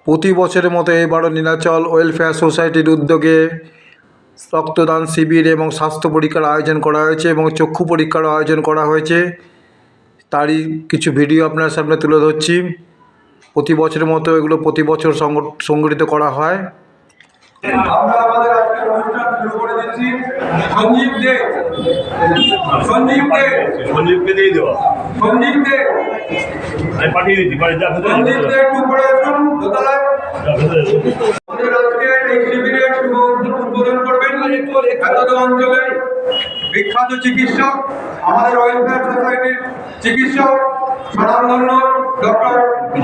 প্রতি বছরের মতো এবারও নীলাচল ওয়েলফেয়ার সোসাইটির উদ্যোগে রক্তদান শিবির এবং স্বাস্থ্য পরীক্ষার আয়োজন করা হয়েছে এবং চক্ষু পরীক্ষারও আয়োজন করা হয়েছে। তারই কিছু ভিডিও আপনার সামনে তুলে ধরছি। প্রতি বছরের মতো এগুলো প্রতি বছর সংগঠিত করা হয়। আমরা আমাদের আজকের অনুষ্ঠান শুরু করে দিচ্ছি। সঞ্জীবকে দিয়ে দেওয়া। সঞ্জীবকে আমি পাঠিয়ে দিচ্ছি। সঞ্জীবকে একটু করে আসুন দোতলায়। আমাদের আজকে এই শিবিরের শুভ উদ্বোধন করবেন এত অঞ্চলের বিখ্যাত চিকিৎসক, আমাদের ওয়েলফেয়ার সোসাইটির চিকিৎসক স্বনামধন্য ডক্টর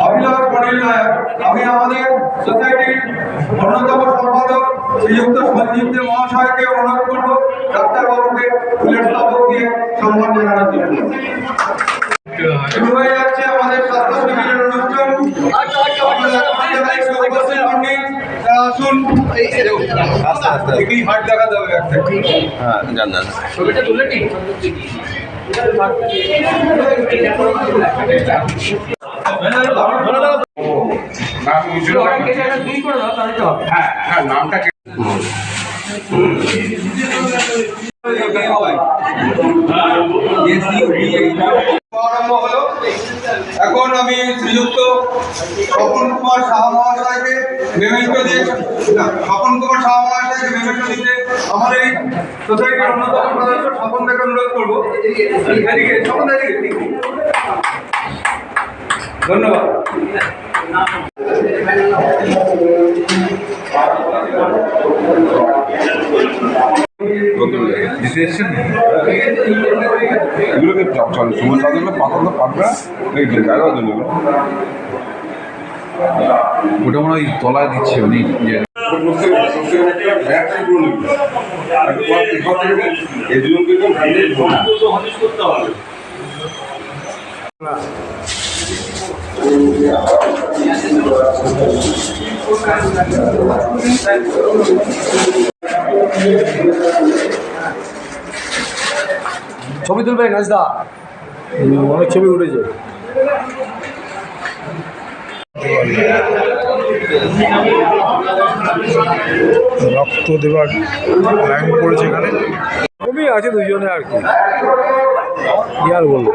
অভিলাষ মনিল নায়ক। আমি আমাদের সোসাইটির অন্যতম সম্পাদক শ্রীযুক্ত সঞ্জীব দে মহাশয়কে অনুরোধ করব ডাক্তারবাবুকে ফুলের স্তবক দিয়ে সম্মান জানানোর জন্য। শুরু হয়ে যাচ্ছে আমাদের স্বাস্থ্য শিবিরের অনুষ্ঠান। আসুন, হাট দেখাতে হবে একটা। হ্যাঁ, জান ছবিটা তুলে নিন। এখন আমি শ্রীযুক্ত স্বপন কুমার সাহা মহাশয়কে মেমেন্টো দিয়ে আমার এই সোসাইটির অন্যতম সদস্য স্বপন থেকে অনুরোধ করবো। ধন্যবাদ। এগুলোকে সময় চাঁদগুলো পাতাতে পারবে জায়গার জন্য ওটা মনে হয় তলায় দিচ্ছে উনি ছবি তুলবে নাজদা, অনেক ছবি উঠেছে। রক্ত দেবার লাইন পড়েছে এখানে, কমই আছে দুজনে আর কি আর বলবো।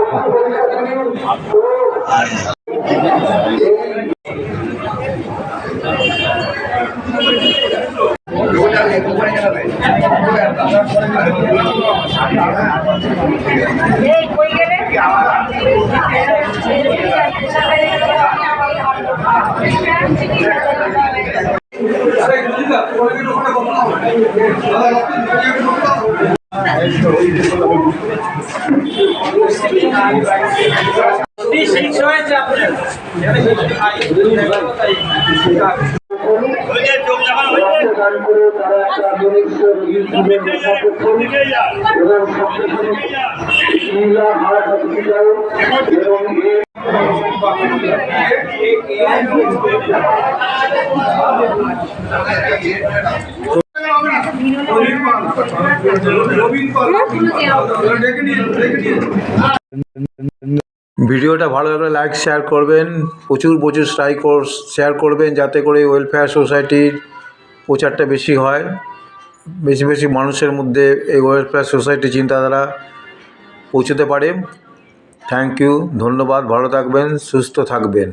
ভিডিওটা ভালো লাগলে লাইক শেয়ার করবেন, প্রচুর শেয়ার করবেন, যাতে করে ওয়েলফেয়ার সোসাইটির প্রচারটা বেশি হয়, বেশি মানুষের মধ্যে এই ওয়েলফেয়ার সোসাইটির চিন্তাধারা পৌঁছতে পারে। থ্যাংক ইউ, ধন্যবাদ, ভালো থাকবেন, সুস্থ থাকবেন।